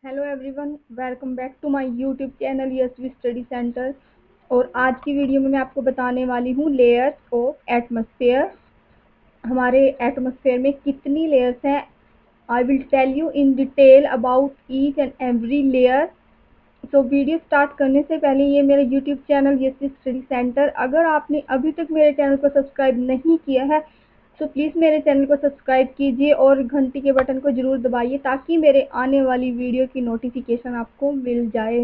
Hello everyone, welcome back to my YouTube channel Yashvi study centre. और आज की video में मैं आपको बताने वाली हूँ लेयर्स ऑफ एटमॉस्फेयर। हमारे एटमॉस्फेयर में कितनी लेयर्स हैं, I will tell you in detail about each and every layer. तो वीडियो स्टार्ट करने से पहले ये मेरा YouTube channel Yashvi study centre, अगर आपने अभी तक मेरे चैनल को सब्सक्राइब नहीं किया है तो प्लीज़ मेरे चैनल को सब्सक्राइब कीजिए और घंटी के बटन को ज़रूर दबाइए ताकि मेरे आने वाली वीडियो की नोटिफिकेशन आपको मिल जाए।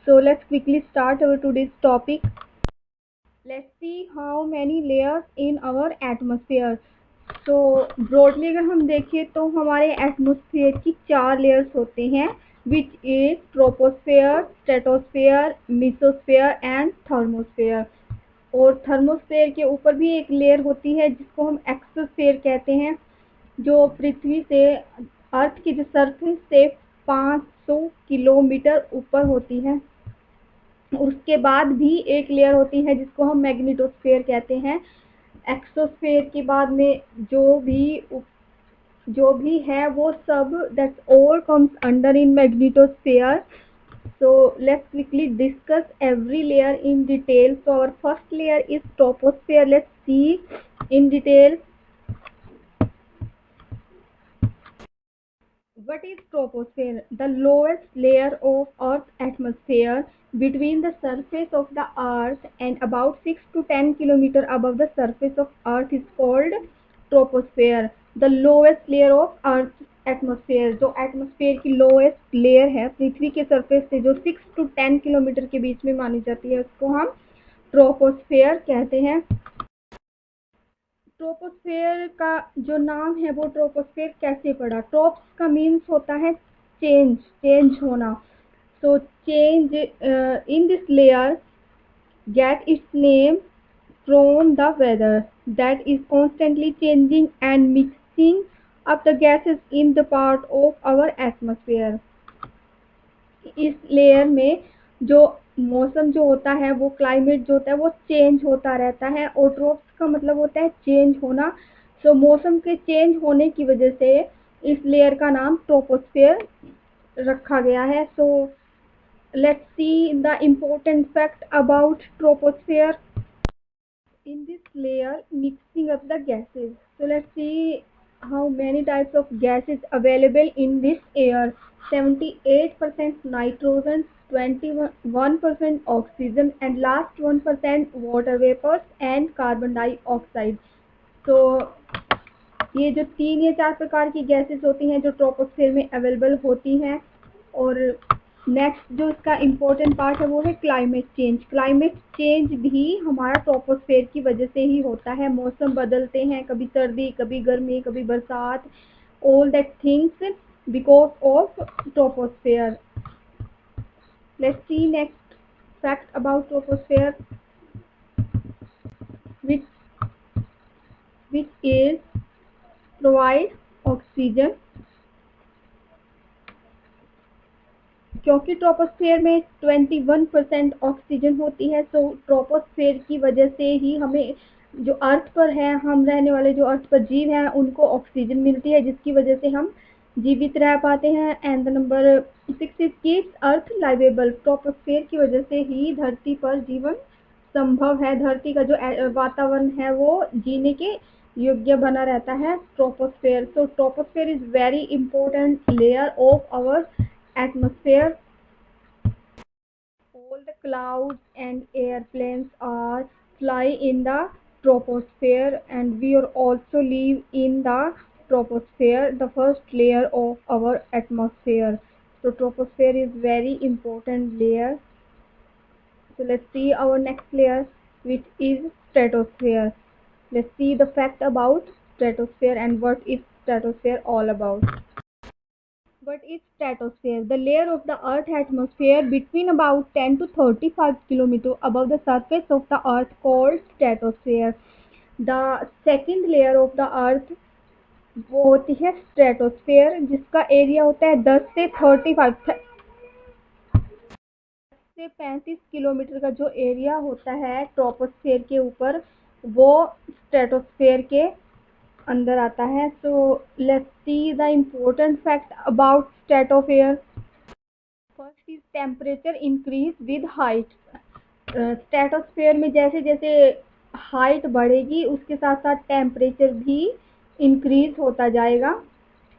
So let's quickly start our today's topic. Let's see how many layers in our atmosphere. तो ब्रॉडली अगर हम देखें तो हमारे एटमॉस्फेयर की 4 लेयर्स होते हैं, which is troposphere, stratosphere, mesosphere and thermosphere. और थर्मोस्फेयर के ऊपर भी एक लेयर होती है जिसको हम एक्सोस्फेयर कहते हैं, जो पृथ्वी से, अर्थ की जो सरफेस से 500 किलोमीटर ऊपर होती है। उसके बाद भी एक लेयर होती है जिसको हम मैग्नेटोस्फेयर कहते हैं। एक्सोस्फेयर के बाद में जो भी है वो सब that's all comes under in magnetosphere. So let's quickly discuss every layer in detail. So our first layer is troposphere. Let's see in detail what is troposphere. The lowest layer of Earth's atmosphere between the surface of the Earth and about 6 to 10 kilometer above the surface of Earth is called troposphere. The lowest layer of Earth's atmosphere, जो atmosphere की lowest layer है पृथ्वी के surface से, जो 6 to 10 kilometre के बीच में मानी जाती है, उसको हम ट्रोपोस्फेयर कहते हैं। ट्रोपोस्फेयर का जो नाम है वो ट्रोपोस्फेयर कैसे पड़ा? ट्रोप्स का मीन्स होता है चेंज होना। So change in this layer get its name from the weather that is constantly changing and mixing up the gases in the part of our atmosphere. इस लेयर में जो मौसम जो होता है, वो क्लाइमेट जो होता है वो चेंज होता रहता है, और ट्रोप्स का मतलब होता है चेंज होना। सो मौसम के चेंज होने की वजह से इस लेयर का नाम ट्रोपोस्फेयर रखा गया है। So let's see the important fact about troposphere. In this layer mixing up the gases, so let's see how many types of gases available in this air. 78% nitrogen, 21% oxygen, and last 1% water vapors and carbon dioxide. तो ये जो 3 या 4 प्रकार की gases होती हैं जो troposphere में अवेलेबल होती हैं। और नेक्स्ट जो इसका इम्पोर्टेंट पार्ट है वो है क्लाइमेट चेंज। क्लाइमेट चेंज भी हमारा ट्रोपोस्फेयर की वजह से ही होता है। मौसम बदलते हैं, कभी सर्दी, कभी गर्मी, कभी बरसात, all that things because of troposphere. Let's see next fact about troposphere, which is provide oxygen. क्योंकि ट्रोपोस्फेयर में 21% ऑक्सीजन होती है, तो ट्रोपोस्फेयर की वजह से ही हमें, जो अर्थ पर है, हम रहने वाले जो अर्थ पर जीव हैं, उनको ऑक्सीजन मिलती है, जिसकी वजह से हम जीवित रह पाते हैं। And the number 6 is keeps earth liveable. Troposphere की वजह से ही धरती पर जीवन संभव है। धरती का जो वातावरण है वो जीने के योग्य बना रहता है troposphere. So troposphere is very important layer of our atmosphere. All the clouds and airplanes are fly in the troposphere, and we are also live in the troposphere, the first layer of our atmosphere. So troposphere is very important layer. So let's see our next layer, which is stratosphere. Let's see the fact about stratosphere and what is stratosphere all about. What is stratosphere? The layer of the Earth atmosphere between about 10 to 35 kilometers above the surface of the Earth called stratosphere. The second layer of the Earth वो होती है stratosphere, जिसका area होता है 10 से 35 kilometre का जो area होता है ट्रोपोस्फेयर के ऊपर, वो स्ट्रेटोस्फेयर के अंदर आता है। So let's see the important fact about stratosphere. is temperature increase with height. Stratosphere में जैसे जैसे हाइट बढ़ेगी उसके साथ साथ टेम्परेचर भी इंक्रीज होता जाएगा.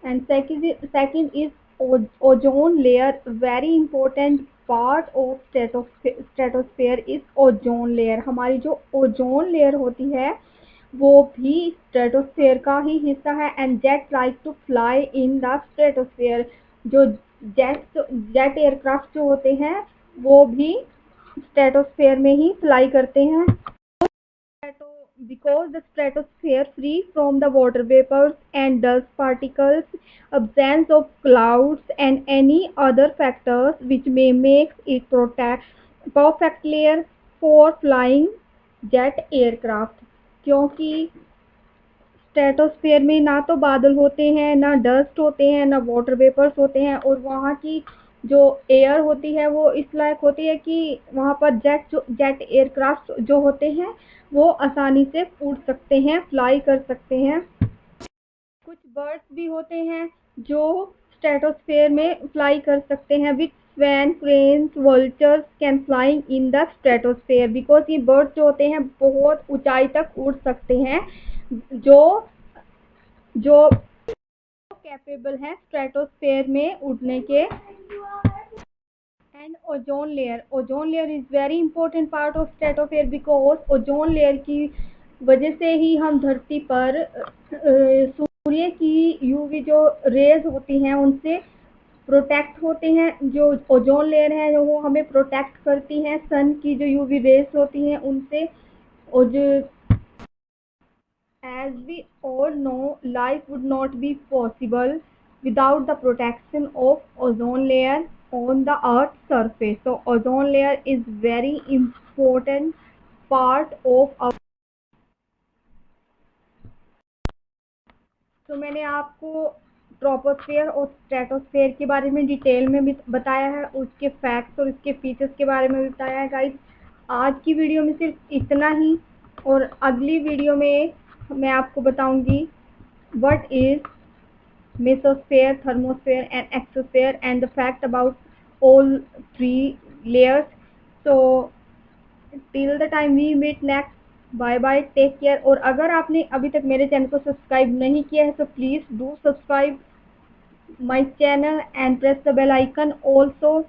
And second is ozone layer. Very important part of stratosphere is ozone layer. हमारी जो ओजोन लेयर होती है वो भी स्ट्रेटोस्फेयर का ही हिस्सा है. And jet like to fly in the stratosphere. जो जेट एयरक्राफ्ट जो होते हैं वो भी स्ट्रेटोस्फेयर में ही फ्लाई करते हैं. Because the stratosphere free from the water vapors and dust particles, absence of clouds and any other factors which may make it perfect layer for flying jet aircraft. क्योंकि stratosphere में ना तो बादल होते हैं, ना डस्ट होते हैं, ना वाटर वेपर्स होते हैं और वहाँ की जो एयर होती है वो इस लायक होती है कि वहाँ पर जेट एयरक्राफ्ट जो होते हैं वो आसानी से उड़ सकते हैं, फ्लाई कर सकते हैं. कुछ बर्ड्स भी होते हैं जो स्ट्रेटोस्फेयर में फ्लाई कर सकते हैं. Which swan, cranes, vultures can flying in the stratosphere. Because ये बर्ड्स जो होते हैं बहुत ऊंचाई तक उड़ सकते हैं, जो कैपेबल हैं स्ट्रेटोस्फेयर में उड़ने के. And ozone layer is very important part of stratosphere because ozone layer की वजह से ही हम धरती पर सूर्य की यूवी जो रेज होती हैं उनसे प्रोटेक्ट होते हैं. जो ओजोन लेयर है वो हमें प्रोटेक्ट करती हैं सन की जो यूवी रेज होती हैं उनसे. और जो as we all know, life would not be possible without the protection of ozone layer on the earth's surface. So ozone layer is very important part of our. तो मैंने आपको ट्रोपोस्फेयर और stratosphere के बारे में डिटेल में भी बताया है, उसके फैक्ट्स और उसके फीचर्स के बारे में भी बताया है गाइस. आज की वीडियो में सिर्फ इतना ही और अगली वीडियो में मैं आपको बताऊंगी what is mesosphere, thermosphere and exosphere and the fact about all three layers. So till the time we meet next, bye bye, take care. और अगर आपने अभी तक मेरे चैनल को सब्सक्राइब नहीं किया है तो please do subscribe my channel and press the bell icon. Also